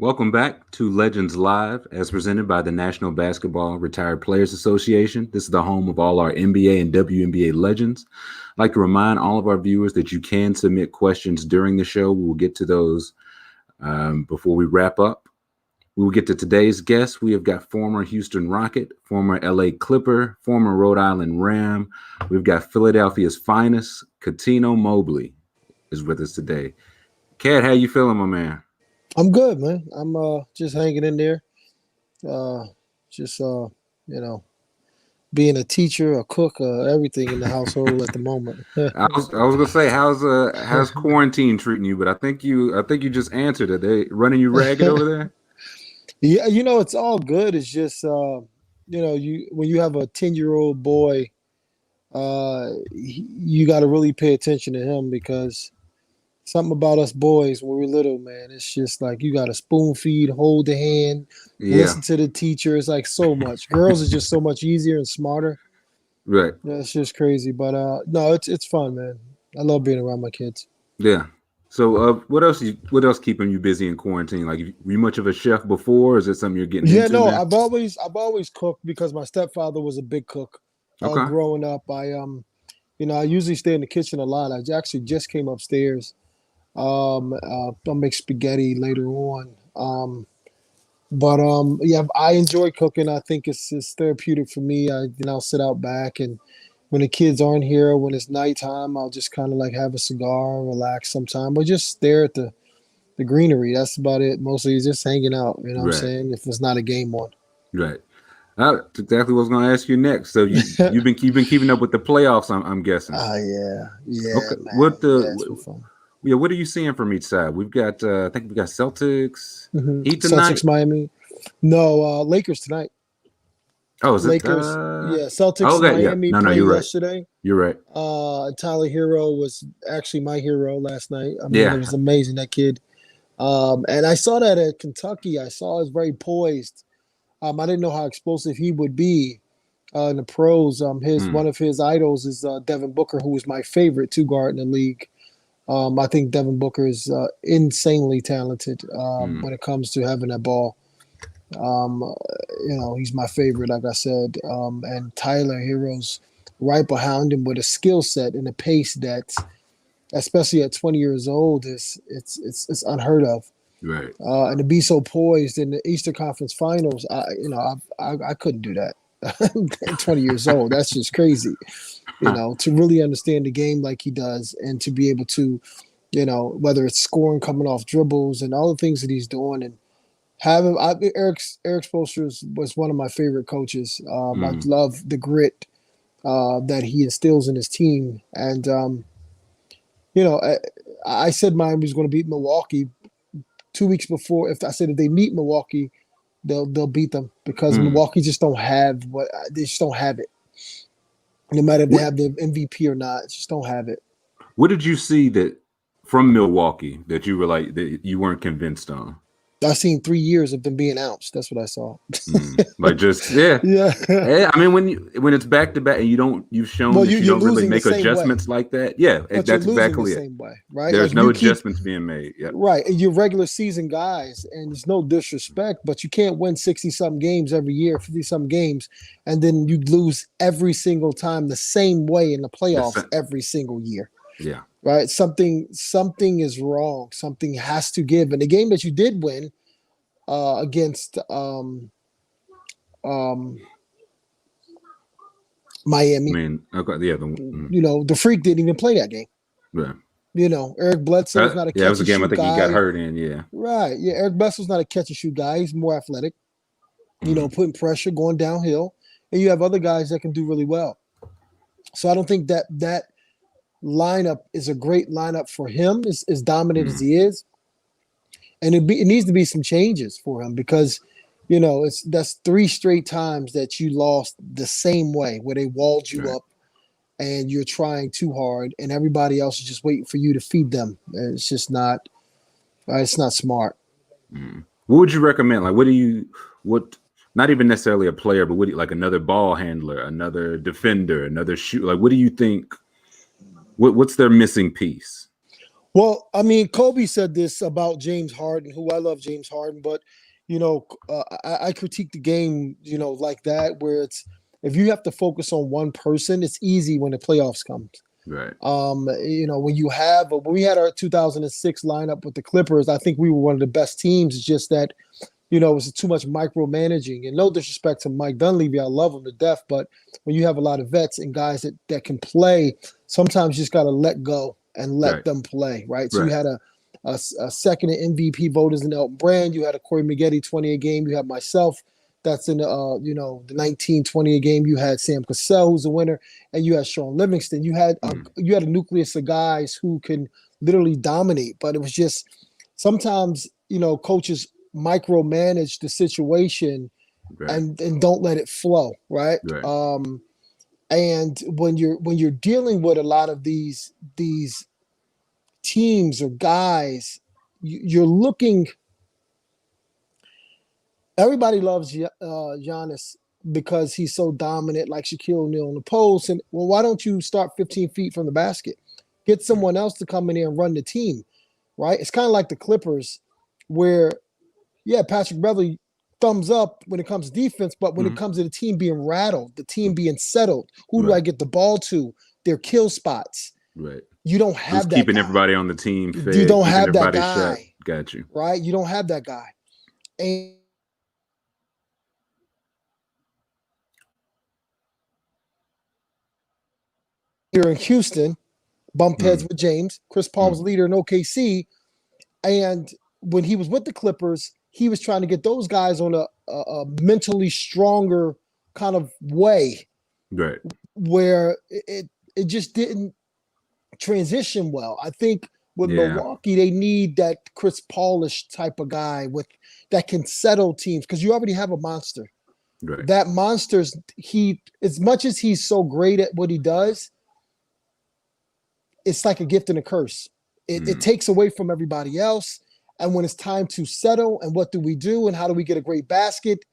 Welcome back to Legends Live, as presented by the National Basketball Retired Players Association. This is the home of all our NBA and WNBA legends. I'd like to remind all of our viewers that you can submit questions during the show. We will get to those before we wrap up. We will get to today's guest. We have got former Houston Rocket, former LA Clipper, former Rhode Island Ram. We've got Philadelphia's finest, Cuttino Mobley, is with us today. Cat, how you feeling, my man? I'm good, man. I'm just hanging in there. Being a teacher, a cook, everything in the household at the moment. I was gonna say how's quarantine treating you, but I think you just answered it. They running you ragged over there? Yeah, it's all good. It's just you when you have a 10-year-old boy, you got to really pay attention to him because something about us boys when we're little, man. It's just like you got to spoon feed, hold the hand, listen to the teacher. It's like so much. Girls is just so much easier and smarter. Right. Yeah, it's just crazy. But no, it's fun, man. I love being around my kids. Yeah. So what else keeping you busy in quarantine? Like, were you much of a chef before, or is it something you're getting into no, now? I've always cooked because my stepfather was a big cook. Okay. Growing up, I usually stay in the kitchen a lot. I actually just came upstairs. I'll make spaghetti later on. Yeah, I enjoy cooking. I think it's therapeutic for me. I'll sit out back, and when the kids aren't here, when it's nighttime, I'll just kind of like have a cigar, relax sometime, or just stare at the greenery. That's about it. Mostly just hanging out. You know what I'm saying? If it's not a game on. Right. That's exactly what I was going to ask you next. So you've been keeping up with the playoffs, I'm guessing. Yeah. Okay. Man. It's been fun. Yeah, what are you seeing from each side? We've got, I think we've got Celtics, Heat tonight. Celtics, Miami. No, Lakers tonight. Oh, is Lakers? Celtics, Miami played you're right. yesterday. You're right. Tyler Hero was actually my hero last night. I mean, it was amazing, that kid. And I saw that at Kentucky. I saw he was very poised. I didn't know how explosive he would be in the pros. One of his idols is Devin Booker, who is my favorite two-guard in the league. I think Devin Booker is insanely talented when it comes to having that ball. He's my favorite, like I said. And Tyler Hero's right behind him with a skill set and a pace that's, especially at 20 years old, it's unheard of. Right. And to be so poised in the Eastern Conference Finals, I couldn't do that. 20 years old, that's just crazy. To really understand the game like he does, and to be able to, whether it's scoring coming off dribbles and all the things that he's doing, and having Eric Spoelstra was one of my favorite coaches. I love the grit that he instills in his team, and I said Miami was going to beat Milwaukee 2 weeks before. If they meet Milwaukee, they'll beat them because Milwaukee just don't have they just don't have it. No matter if they have the MVP or not, just don't have it. What did you see that from Milwaukee that you were like that you weren't convinced on? I seen 3 years of them being ounched. That's what I saw. Like just yeah. I mean, when it's back to back and you've shown that you don't really make adjustments like that. Yeah, but that's exactly the same way, right? There's no adjustments being made. Yeah. Right, and you're regular season guys, and there's no disrespect, but you can't win 60-something games every year, 50-something games, and then you lose every single time the same way in the playoffs every single year. Yeah. Right. Something is wrong. Something has to give. And the game that you did win against Miami. I mean, okay, yeah. The Freak didn't even play that game. Yeah. Eric Bledsoe was not a catch and shoot guy. That was a game I think he got hurt in. Yeah. Right. Yeah. Eric Bledsoe's not a catch and shoot guy. He's more athletic. Putting pressure, going downhill, and you have other guys that can do really well. So I don't think that lineup is a great lineup for him, as dominant as he is, and it needs to be some changes for him because that's 3 straight times that you lost the same way, where they walled you up and you're trying too hard and everybody else is just waiting for you to feed them. It's just not smart. What would you recommend? Like, not even necessarily a player, but like another ball handler, another defender, another shoot? Like, what do you think? What's their missing piece? Well, I mean, Kobe said this about James Harden, who I love James Harden, but I critique the game, like that, where it's if you have to focus on one person, it's easy when the playoffs come. Right. When we had our 2006 lineup with the Clippers, I think we were one of the best teams. It's just that, it was too much micromanaging. And no disrespect to Mike Dunleavy, I love him to death, but when you have a lot of vets and guys that can play, sometimes you just got to let go and let them play, right? So you had a second in MVP voters in Elton Brand. You had a Corey Maggette 20 a game. You had myself that's in the 19-20 a game. You had Sam Cassell, who's a winner, and you had Sean Livingston. You had a nucleus of guys who can literally dominate, but it was just sometimes coaches micromanage the situation and don't let it flow, right? And when you're dealing with a lot of these teams or guys, you're looking. Everybody loves Giannis because he's so dominant, like Shaquille O'Neal in the post. And well, why don't you start 15 feet from the basket? Get someone else to come in there and run the team, right? It's kind of like the Clippers, where Patrick Beverley thumbs up when it comes to defense, but when it comes to the team being rattled, the team being settled, who do I get the ball to? Their kill spots. Right. You don't have that keeping guy. Everybody on the team fed. You don't have that guy. Shut. Got you. Right? You don't have that guy. And here in Houston, bump heads with James. Chris Paul was leader in OKC. And when he was with the Clippers, he was trying to get those guys on a mentally stronger kind of way, right? Where it just didn't transition well. I think with Milwaukee, they need that Chris Paulish type of guy that can settle teams, because you already have a monster. Right. That monster's as much as he's so great at what he does, it's like a gift and a curse. It takes away from everybody else. And when it's time to settle and what do we do and how do we get a great basket,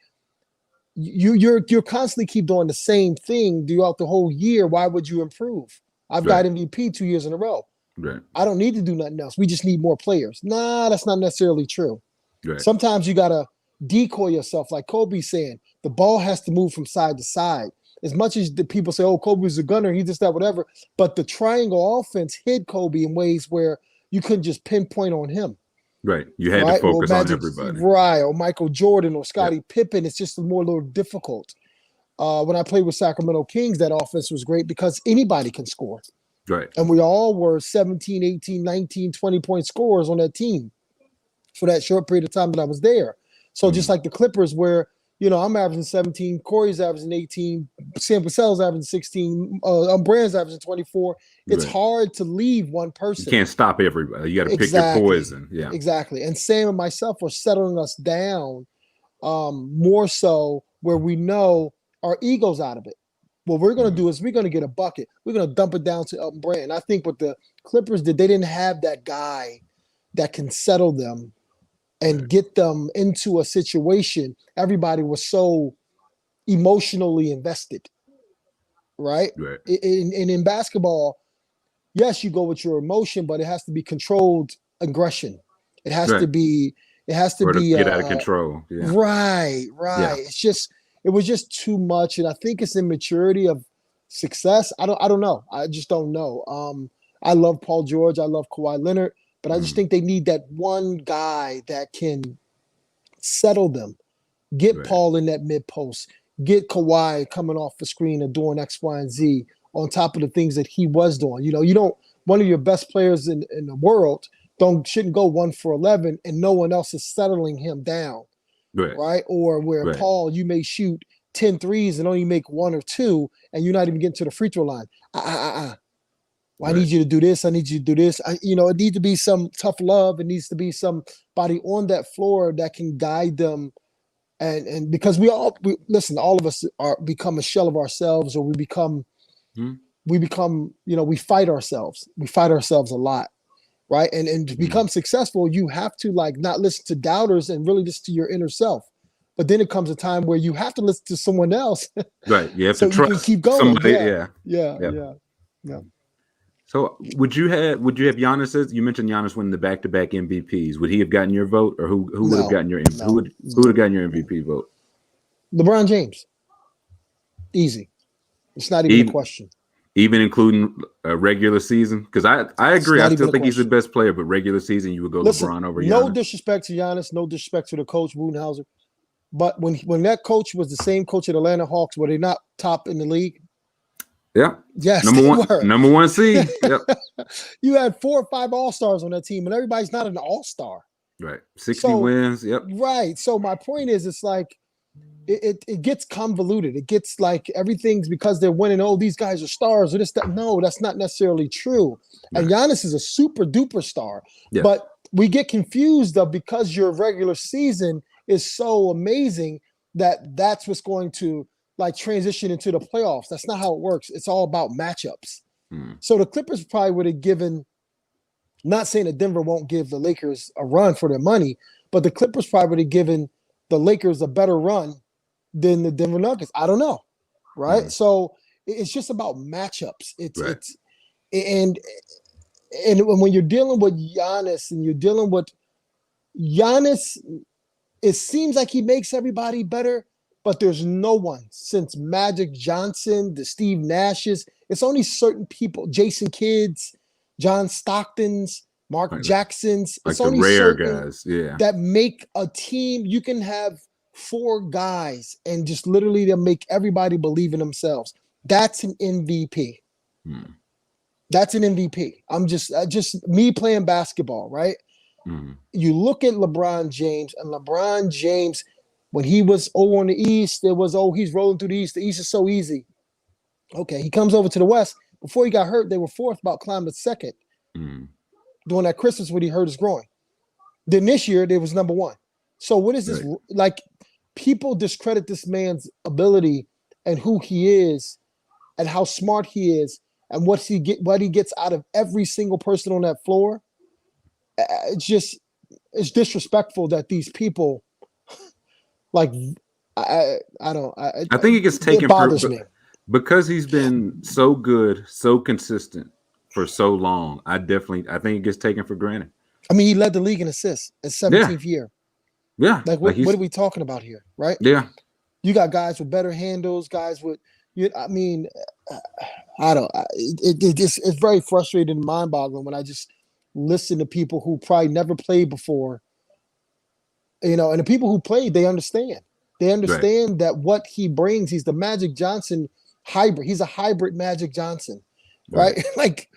you're constantly keep doing the same thing throughout the whole year. Why would you improve? I've got MVP 2 years in a row. Right. I don't need to do nothing else. We just need more players. Nah, that's not necessarily true. Right. Sometimes you got to decoy yourself. Like Kobe's saying, the ball has to move from side to side. As much as the people say, oh, Kobe's a gunner, he just that, whatever. But the triangle offense hid Kobe in ways where you couldn't just pinpoint on him. Right. You had to focus on everybody. Right. Or Michael Jordan or Scottie Pippen. It's just a little difficult. When I played with Sacramento Kings, that offense was great because anybody can score. Right. And we all were 17, 18, 19, 20-point scorers on that team for that short period of time that I was there. So just like the Clippers, where, I'm averaging 17, Corey's averaging 18, Sam Cassell's averaging 16, Brand's averaging 24. It's hard to leave one person. You can't stop everybody. You got to pick your poison. Yeah, exactly. And Sam and myself are settling us down more so where we know our ego's out of it. What we're going to do is we're going to get a bucket. We're going to dump it down to Elton Brand. I think what the Clippers did, they didn't have that guy that can settle them and get them into a situation. Everybody was so emotionally invested, right? In basketball, yes, you go with your emotion, but it has to be controlled aggression. It has to be. It has to be get out of control. Yeah. Right. Yeah. It was just too much, and I think it's immaturity of success. I don't know. I just don't know. I love Paul George. I love Kawhi Leonard. But I just think they need that one guy that can settle them. Get Paul in that mid post. Get Kawhi coming off the screen and doing X, Y, and Z on top of the things that he was doing. You don't. One of your best players in the world shouldn't go 1 for 11 and no one else is settling him down, right? Or where Paul, you may shoot 10 threes and only make 1 or 2, and you're not even getting to the free throw line. Well, I need you to do this. I need you to do this. It needs to be some tough love. It needs to be somebody on that floor that can guide them. And because listen, all of us become a shell of ourselves, or we become, we fight ourselves. We fight ourselves a lot, right? And to become successful, you have to not listen to doubters and really listen to your inner self. But then it comes a time where you have to listen to someone else. Right. You have so to trust you can keep going. Somebody. Yeah. Yeah. So would you have Giannis? You mentioned Giannis winning the back-to-back MVPs. Would he have gotten your vote, or who would have gotten your no, who would have gotten your MVP vote? LeBron James. Easy. It's not even a question. Even including a regular season? Because I agree. I still think he's the best player, but regular season you would go LeBron over Giannis. No disrespect to Giannis, no disrespect to the coach, Budenholzer. But when that coach was the same coach at Atlanta Hawks, were they not top in the league? Yeah. Yes. Number one seed. Yep. You had 4 or 5 all-stars on that team, and everybody's not an all-star. Right. 60 wins. Yep. Right. So my point is, it's like it gets convoluted. It gets like everything's because they're winning. Oh, these guys are stars or this, that. No, that's not necessarily true. Right. And Giannis is a super duper star. Yeah. But we get confused of because your regular season is so amazing that's what's going to like transition into the playoffs. That's not how it works. It's all about matchups. So the Clippers probably would have given, not saying that Denver won't give the Lakers a run for their money, but the Clippers probably would have given the Lakers a better run than the Denver Nuggets. I don't know. Right. So it's just about matchups. And when you're dealing with Giannis and you're dealing with Giannis, it seems like he makes everybody better, but there's no one since Magic Johnson, the Steve Nashes. It's only certain people, Jason Kidds, John Stocktons, Mark Jacksons. Like it's the only rare guys, that make a team. You can have 4 guys and just literally they'll make everybody believe in themselves. That's an MVP. That's an MVP. I'm just me playing basketball, right? You look at LeBron James, and LeBron James, when he was over on the East, it was, he's rolling through the East. The East is so easy. Okay, he comes over to the West. Before he got hurt, they were 4th, about climbing 2nd. During that Christmas when he hurt his groin. Then this year, they was number 1. So what is this? Right. Like, people discredit this man's ability and who he is and how smart he is and what he gets out of every single person on that floor. It's disrespectful that these people, like, I think it gets taken. It bothers me because he's been so good, so consistent for so long. I think it gets taken for granted. I mean, he led the league in assists at 17th year. Yeah, like what are we talking about here, right? Yeah, you got guys with better handles, guys with. I mean, it's very frustrating and mind-boggling when I just listen to people who probably never played before, and the people who played, they understand. They understand that what he brings, he's the Magic Johnson hybrid. He's a hybrid Magic Johnson, right? Like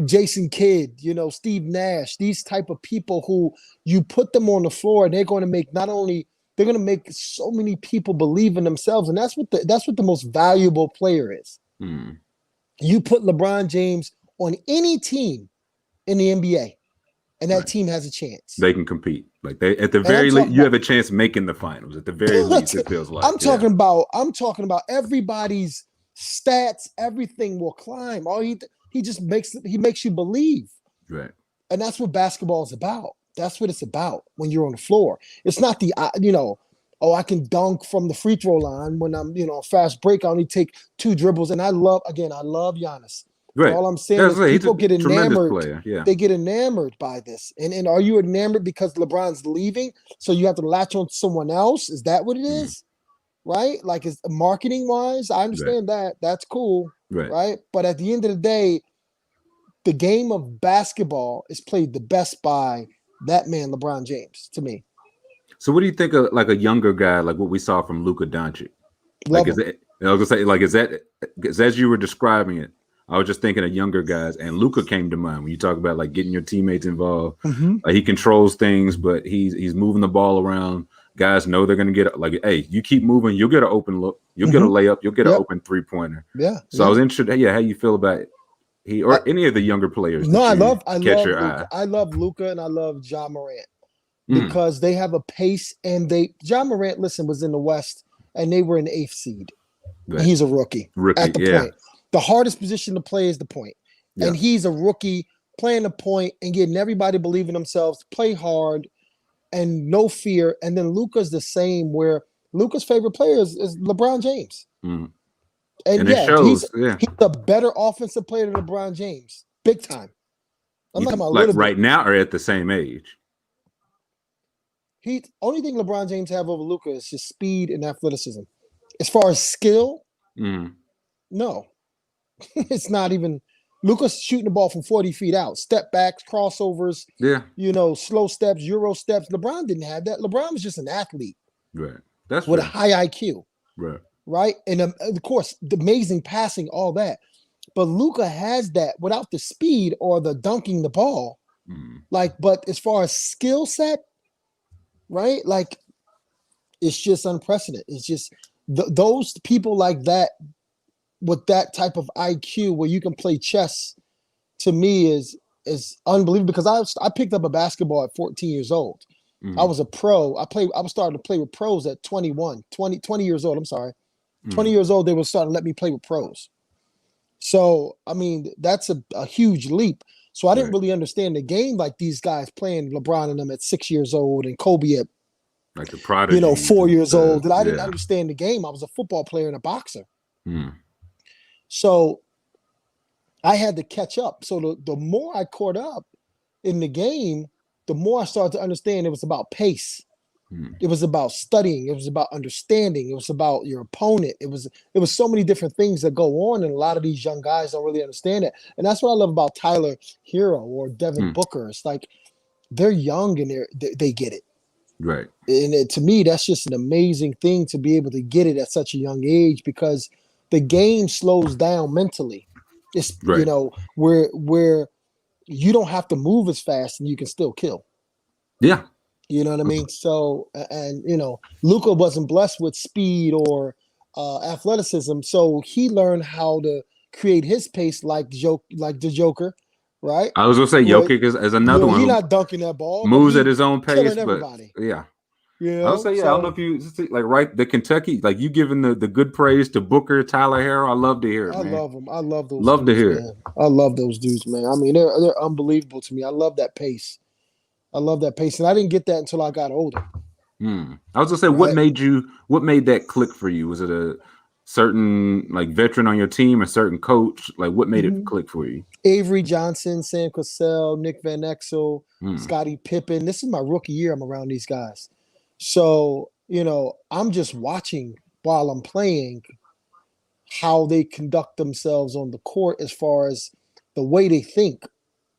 Jason Kidd, Steve Nash, these type of people who you put them on the floor and they're going to make they're going to make so many people believe in themselves. And that's what the most valuable player is. You put LeBron James on any team in the NBA, and that team has a chance. They can compete. Like they, at the very least, you have a chance making the finals. At the very least, it feels like. I'm talking about everybody's stats. Everything will climb. He just makes you believe. Right. And that's what basketball is about. That's what it's about when you're on the floor. It's not I can dunk from the free throw line when I'm, fast break. I only take 2 dribbles. And I love Giannis. Right. All I'm saying is people get enamored. Yeah. They get enamored by this. And are you enamored because LeBron's leaving? So you have to latch on to someone else? Is that what it is? Right? Like, it's marketing wise, I understand that. That's cool. Right. But at the end of the day, the game of basketball is played the best by that man, LeBron James, to me. So what do you think of like a younger guy, like what we saw from Luka Doncic? Like, is as you were describing it, I was just thinking of younger guys, and Luka came to mind when you talk about like getting your teammates involved. He controls things, but he's moving the ball around. Guys know they're going to get like, hey, you keep moving, you'll get an open look, you'll get a layup, you'll get an open 3-pointer. Yeah. So I was interested, how you feel about he or any of the younger players. No, I love Luka. I love Luka and I love Ja Morant because they have a pace, and Ja Morant, was in the West and they were in the 8th seed. Right. He's a rookie at the point. The hardest position to play is the point. And he's a rookie playing the point and getting everybody believing themselves, play hard and no fear. And then Luka's the same, where Luka's favorite player is LeBron James. And it shows. He's a better offensive player than LeBron James. big time. I'm not talking about a Like little right bit. now or at the same age? He only thing LeBron James have over Luka is just speed and athleticism. As far as skill, no, it's not even. Luka's shooting the ball from 40 feet out, step backs, crossovers, Yeah. Slow steps, Euro steps. LeBron didn't have that. LeBron was just an athlete, Right. That's with fair. a high IQ, Right. right? And of course, the amazing passing, all that. But Luka has that without the speed or the dunking the ball. But as far as skill set, right? Like, it's just unprecedented. It's just those people like that with that type of IQ where you can play chess, to me is unbelievable, because I picked up a basketball at 14 years old. I was a pro. I was starting to play with pros at 20 years old. I'm sorry. 20 years old, they were starting to let me play with pros. So, I mean, that's a huge leap. So I didn't really understand the game like these guys playing, LeBron and them at 6 years old and Kobe at, like the prodigy, 4 years old. And I didn't yeah. understand the game. I was a football player and a boxer. Mm. So I had to catch up. So the more I caught up in the game, the more I started to understand it was about pace. It was about studying. It was about understanding. It was about your opponent. It was so many different things that go on, and a lot of these young guys don't really understand it. And that's what I love about Tyler Hero or Devin Booker. It's like they're young and they get it. Right. And to me, that's just an amazing thing to be able to get it at such a young age, because the game slows down mentally. It's right. Where you don't have to move as fast and you can still kill. Yeah. You know what I mean? So, and Luka wasn't blessed with speed or athleticism, so he learned how to create his pace like the Joker, right? I was gonna say Jokic is another one He's who not dunking that ball, moves but at his own pace, killing but everybody. yeah. I would say, I don't know if you like the Kentucky, like you giving the good praise to Booker, Tyler Hero. I love to hear it, man. I love them. I love those. Love dudes, to hear man. it. I love those dudes, man. I mean, they're unbelievable to me. I love that pace. And I didn't get that until I got older. I was gonna say, what made that click for you? Was it a certain like veteran on your team, a certain coach? Like what made it click for you? Avery Johnson, Sam Cassell, Nick Van Exel, Scottie Pippen. This is my rookie year. I'm around these guys. So, I'm just watching while I'm playing how they conduct themselves on the court as far as the way they think.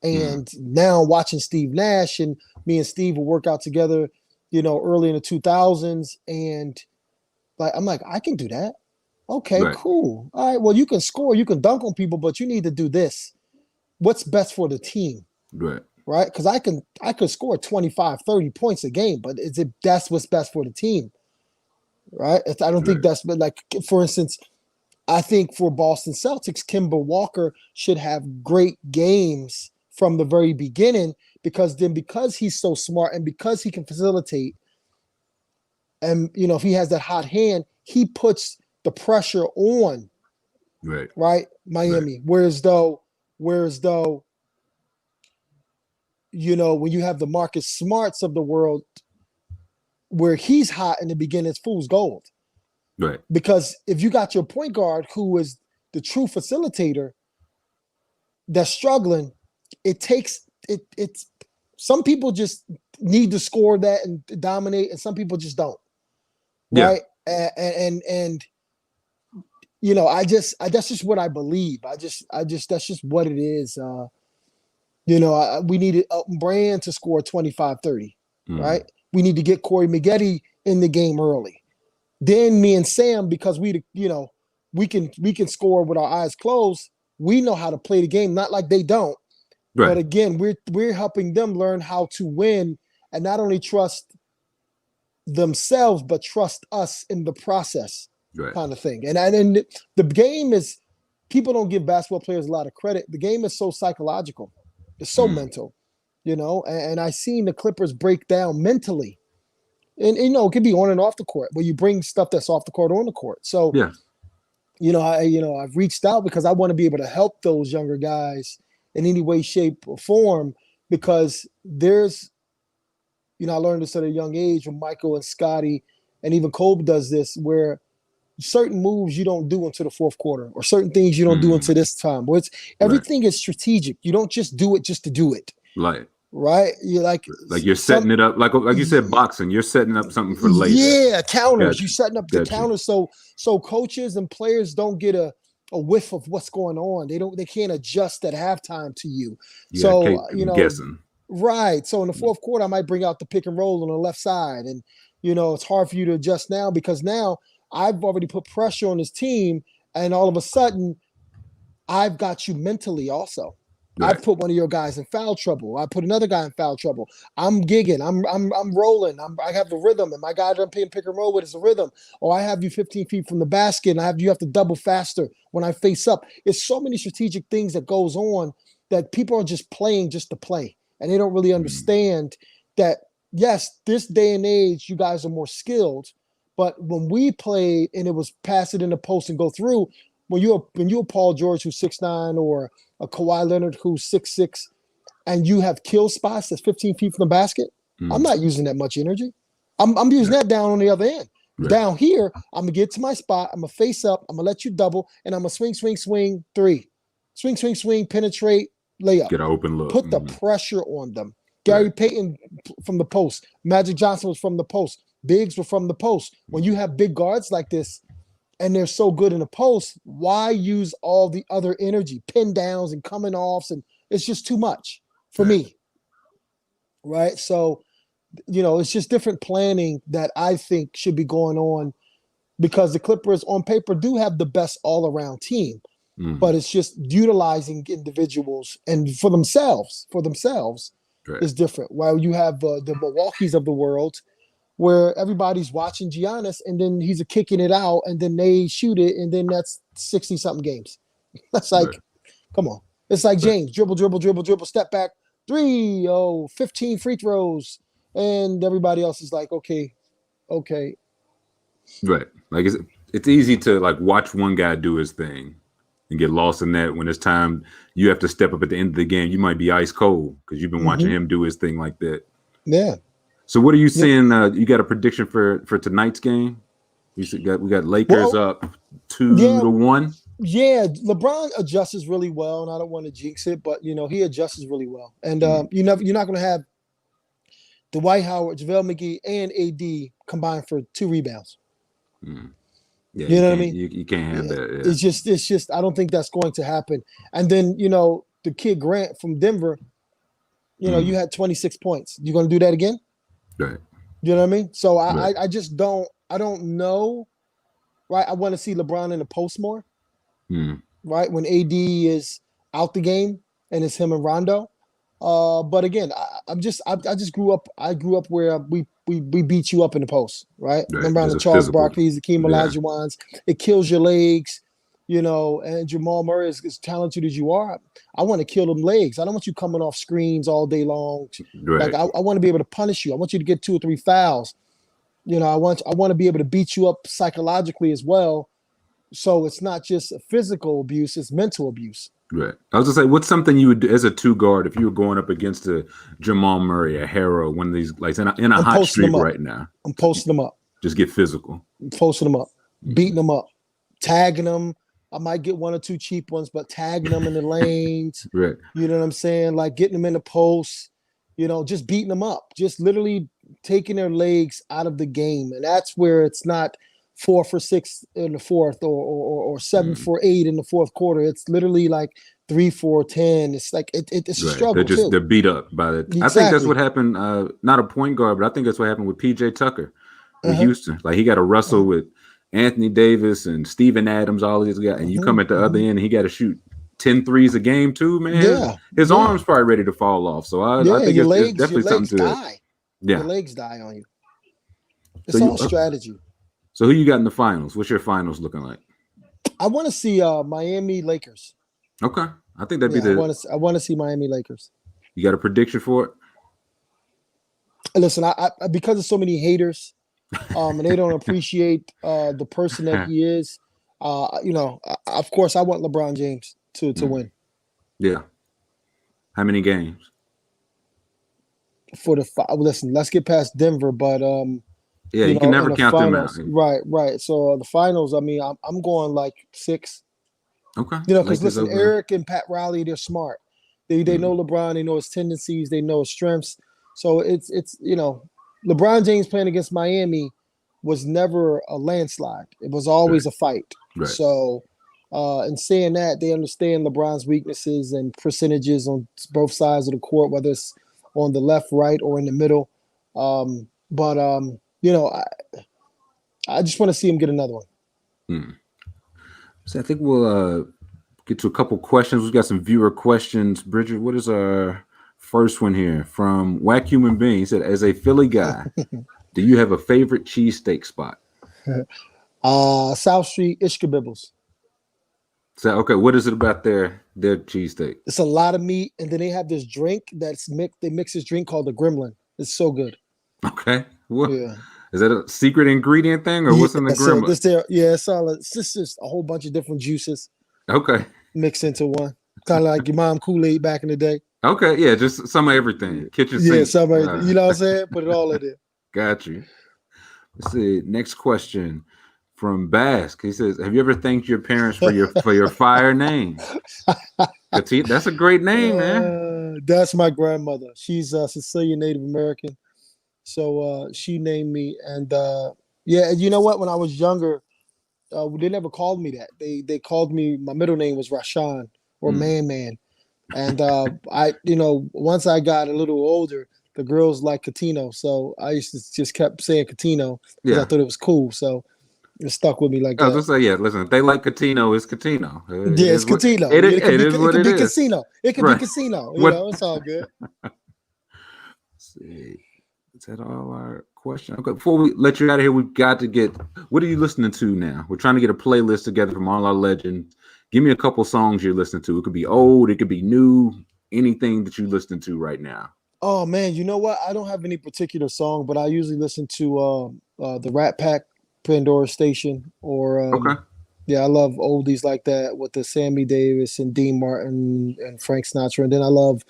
And now watching Steve Nash, and me and Steve will work out together, early in the 2000s. And I'm like, I can do that. Okay, Right. cool. All right, well, you can score, you can dunk on people, but you need to do this. What's best for the team? Right. Right? Because I could score 25, 30 points a game, but that's what's best for the team. Right? I don't think that's, but like, for instance, I think for Boston Celtics, Kemba Walker should have great games from the very beginning, because he's so smart and because he can facilitate, and if he has that hot hand, he puts the pressure on. Right? Miami. Right. Whereas though, when you have the Marcus Smarts of the world, where he's hot in the beginning, it's fool's gold. Right. Because if you got your point guard who is the true facilitator that's struggling, it's some people just need to score that and dominate, and some people just don't. Right. Yeah. And that's just what I believe. That's just what it is. We needed Elton Brand to score 25, 30, right? We need to get Corey Maggette in the game early. Then me and Sam, because we can score with our eyes closed. We know how to play the game, not like they don't. Right. But again, we're helping them learn how to win and not only trust themselves, but trust us in the process, kind of thing. And the game is, people don't give basketball players a lot of credit. The game is so psychological. It's so mental, and I seen the Clippers break down mentally. And, it can be on and off the court, where you bring stuff that's off the court on the court. So, I've reached out because I want to be able to help those younger guys in any way, shape, or form, because there's, I learned this at a young age when Michael and Scotty and even Kobe does this, where certain moves you don't do until the fourth quarter, or certain things you don't do until this time. Where it's everything is strategic. You don't just do it just to do it. Right? You're like you're setting it up like you said, boxing. You're setting up something for later. Yeah, counters. Gotcha. You're setting up the counters so coaches and players don't get a whiff of what's going on. They can't adjust at halftime to you. So guessing. Right. So in the fourth quarter, I might bring out the pick and roll on the left side. And it's hard for you to adjust now, because now I've already put pressure on this team, and all of a sudden I've got you mentally also. Right. I put one of your guys in foul trouble. I put another guy in foul trouble. I'm gigging. I'm rolling. I have the rhythm, and my guy that I'm playing pick and roll with is the rhythm. Or I have you 15 feet from the basket, and you have to double faster when I face up. It's so many strategic things that goes on that people are just playing just to play, and they don't really understand that. Yes, this day and age, you guys are more skilled, but when we played and it was pass it in the post and go through, when you're Paul George who's 6'9", or a Kawhi Leonard who's 6'6", and you have kill spots that's 15 feet from the basket, I'm not using that much energy. I'm using that down on the other end. Right. Down here, I'm gonna get to my spot. I'm gonna face up. I'm gonna let you double, and I'm gonna swing, three, swing, penetrate, layup. Get an open look. Put the pressure on them. Gary Payton from the post. Magic Johnson was from the post. Biggs were from the post. When you have big guards like this, and they're so good in the post, why use all the other energy, pin downs and coming offs? And it's just too much for me. Right? So, it's just different planning that I think should be going on, because the Clippers on paper do have the best all-around team, but it's just utilizing individuals and for themselves is different. While you have the Milwaukees of the world, where everybody's watching Giannis, and then he's kicking it out, and then they shoot it, and then that's 60-something games. That's like, come on. It's like James, dribble, step back, 15 free throws, and everybody else is like, okay. Right. Like it's easy to like watch one guy do his thing and get lost in that. When it's time, you have to step up at the end of the game. You might be ice cold because you've been watching him do his thing like that. Yeah. So what are you seeing? You got a prediction for tonight's game? We got Lakers up 2-1. Yeah, LeBron adjusts really well, and I don't want to jinx it, but he adjusts really well. And you're not going to have Dwight Howard, JaVale McGee, and AD combined for 2 rebounds. Yeah, you know what I mean? You can't have that. Yeah. It's just I don't think that's going to happen. And then the kid Grant from Denver, you had 26 points. You going to do that again? Right. You know what I mean? So I just don't know. Right. I want to see LeBron in the post more. Right. When AD is out the game and it's him and Rondo. But again, I just grew up. I grew up where we beat you up in the post. Right. Remember the Charles Barkley's, Hakeem Olajuwons. It kills your legs. And Jamal Murray is as talented as you are. I want to kill them legs. I don't want you coming off screens all day long. Right. Like I want to be able to punish you. I want you to get 2 or 3 fouls. I want to be able to beat you up psychologically as well. So it's not just physical abuse; it's mental abuse. Right. I was gonna say, what's something you would do as a 2 guard if you were going up against a Jamal Murray, a Harrow, one of these like in a hot streak right now? I'm posting them up. Just get physical. I'm posting them up, beating them up, tagging them. I might get 1 or 2 cheap ones, but tagging them in the lanes. Right. You know what I'm saying? Like getting them in the post, just beating them up, just literally taking their legs out of the game. And that's where it's not 4 for 6 in the fourth or 7 for 8 in the fourth quarter. It's literally like 3 for 10. It's like it's a struggle. They're beat up by it. Exactly. I think that's what happened. Not a point guard, but I think that's what happened with PJ Tucker in Houston. Like he got to wrestle with Anthony Davis and Steven Adams, all these guys, and you come at the other end and he got to shoot 10 threes a game too, man. Yeah. His arm's probably ready to fall off. So I think it's definitely something to it. Yeah. Your legs die on you. It's all strategy. So who you got in the finals? What's your finals looking like? I want to see Miami Lakers. Okay. I think that'd be I want to see Miami Lakers. You got a prediction for it? Listen, I because of so many haters, and they don't appreciate the person that he is. Of course, I want LeBron James to win. Yeah. How many games? Listen, let's get past Denver, but Yeah, you can in never the count them out. finals. Right. So the finals, I mean, I'm going like 6. Okay, Because Lakers listen, over. Eric and Pat Riley, they're smart. They Mm, know LeBron, they know his tendencies, they know his strengths. So it's LeBron James playing against Miami was never a landslide. It was right, always a fight. right. So in saying that, they understand LeBron's weaknesses and percentages on both sides of the court, whether it's on the left, right, or in the middle. I just want to see him get another one. Mm. So I think we'll get to a couple questions. We've got some viewer questions. Bridget, what is our first one here from Whack Human Being? He said, as a Philly guy, do you have a favorite cheesesteak spot? South Street Ishkabibbles. So okay, what is it about their cheesesteak? It's a lot of meat, and then they have this drink that's mixed. They mix this drink called the Gremlin. It's so good. Okay, what Yeah, is that a secret ingredient thing or yeah. what's in the So gremlin? this there, yeah, it's all. It's just a whole bunch of different juices Okay, mixed into one. Kind of like your mom Kool-Aid back in the day. okay, yeah, just some of everything. Kitchen Yeah, sink. somebody. You know what I'm saying? Put it all in there. Got you. Let's see. Next question from Basque. He says, "Have you ever thanked your parents for your fire name?" That's a great name, man. That's my grandmother. She's a Sicilian Native American. So she named me, and yeah, you know what? When I was younger, they never called me that. They called me. My middle name was Rashan or Mm, Man Man, and once I got a little older, the girls like Cuttino, so I used to just kept saying Cuttino because I yeah. thought it was cool. So it stuck with me like I was that. gonna say, yeah. Listen, if they like Catino, it's Catino. It Yeah, it's is what Cuttino. it is. It could It be. is It what could it be is. Casino. It could be Right. Casino. What? It's all good. Let's see. Is that all our question? Okay. Before we let you out of here, we've got to get. What are you listening to now? We're trying to get a playlist together from all our legends. Give me a couple songs you're listening to. It could be old. It could be new. Anything that you're listening to right now. Oh man, you know what? I don't have any particular song, but I usually listen to the Rat Pack Pandora Station, or Okay. yeah, I love oldies like that with the Sammy Davis and Dean Martin and Frank Sinatra, and then I love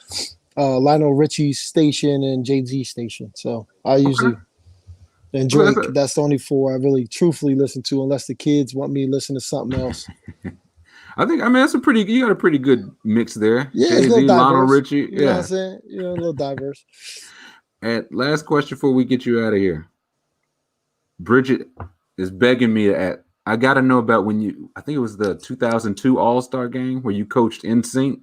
Lionel Richie's station and Jay Z station. So I Okay. usually and Okay. Drake. That's the only four I really truthfully listen to, unless the kids want me to listen to something else. I mean, that's a pretty. You got a pretty good mix there. Yeah, it's Jay a little Z, Lionel diverse. Richie. You know what I'm Yeah. saying? A little diverse. And last question before we get you out of here. Bridget is begging me to add. I got to know about when you. I think it was the 2002 All Star game where you coached NSYNC.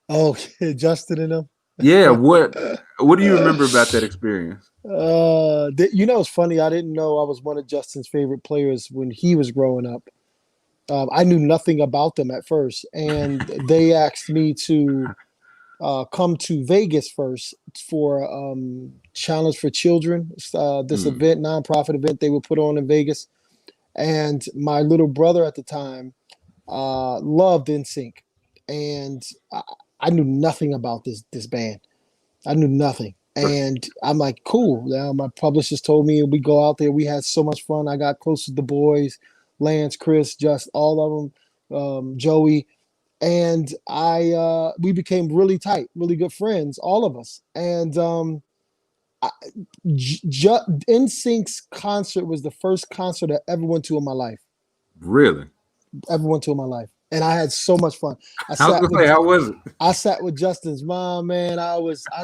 Oh, Justin and them. Yeah. What do you remember about that experience? It's funny. I didn't know I was one of Justin's favorite players when he was growing up. I knew nothing about them at first, and they asked me to come to Vegas first for Challenge for Children, this Hmm. event, nonprofit event they would put on in Vegas. And my little brother at the time loved NSYNC, and I knew nothing about this band. I knew nothing. Right. And I'm like, cool. Now my publicist told me we go out there. We had so much fun. I got close to the boys, Lance, Chris, just all of them, Joey, and we became really tight, really good friends, all of us. And NSYNC's concert was the first concert I ever went to in my life. Really? Ever went to in my life, and I had so much fun. I I was sat gonna with say, how was it? I sat with Justin's mom, man. I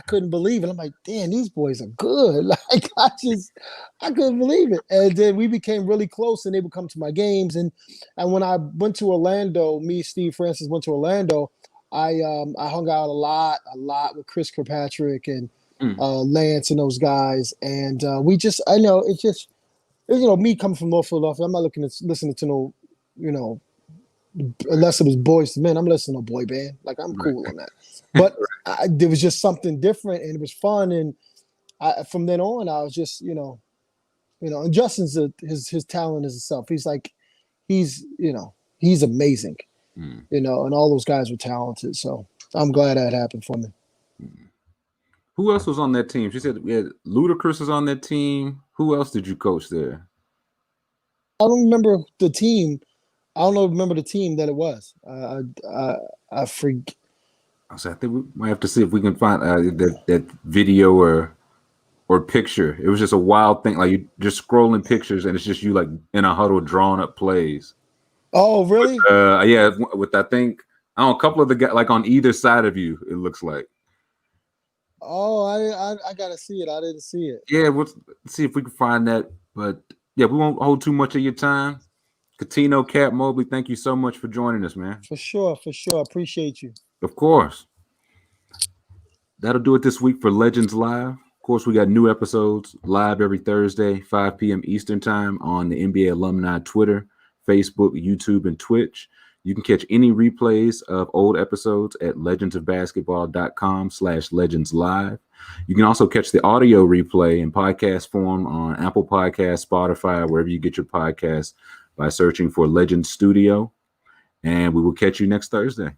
couldn't believe it. I'm like, damn, these boys are good. Like I couldn't believe it. And then we became really close, and they would come to my games. And when I went to Orlando, me, Steve Francis went to Orlando. I hung out a lot with Chris Kirkpatrick and Mm, Lance and those guys. And I know me coming from North Philadelphia. I'm not listening to no, you know, unless it was Boys to Men. I'm listening to boy band. Like I'm right. cool on that. But there was just something different, and it was fun. And from then on, I was just and Justin's his talent is itself. He's like he's amazing. Mm, And all those guys were talented. So I'm glad that happened for me. mm. Who else was on that team? She said we had Ludacris was on that team. Who else did you coach there? I don't remember the team. I don't know. Remember the team that it was. I I think we might have to see if we can find that video or or picture. It was just a wild thing. Like you just scrolling pictures, and it's just you like in a huddle drawing up plays. Oh, really? Yeah, with I think I don't know, a couple of the guys like on either side of you. It looks like. Oh, I gotta see it. I didn't see it. Yeah, let's see if we can find that. But yeah, we won't hold too much of your time. Cuttino, Cat Mobley, thank you so much for joining us, man. For sure. Appreciate you. Of course. That'll do it this week for Legends Live. Of course, we got new episodes live every Thursday, 5 p.m. Eastern Time on the NBA Alumni Twitter, Facebook, YouTube, and Twitch. You can catch any replays of old episodes at legendsofbasketball.com/legendslive. You can also catch the audio replay in podcast form on Apple Podcasts, Spotify, wherever you get your podcasts by searching for Legends Studio. And we will catch you next Thursday.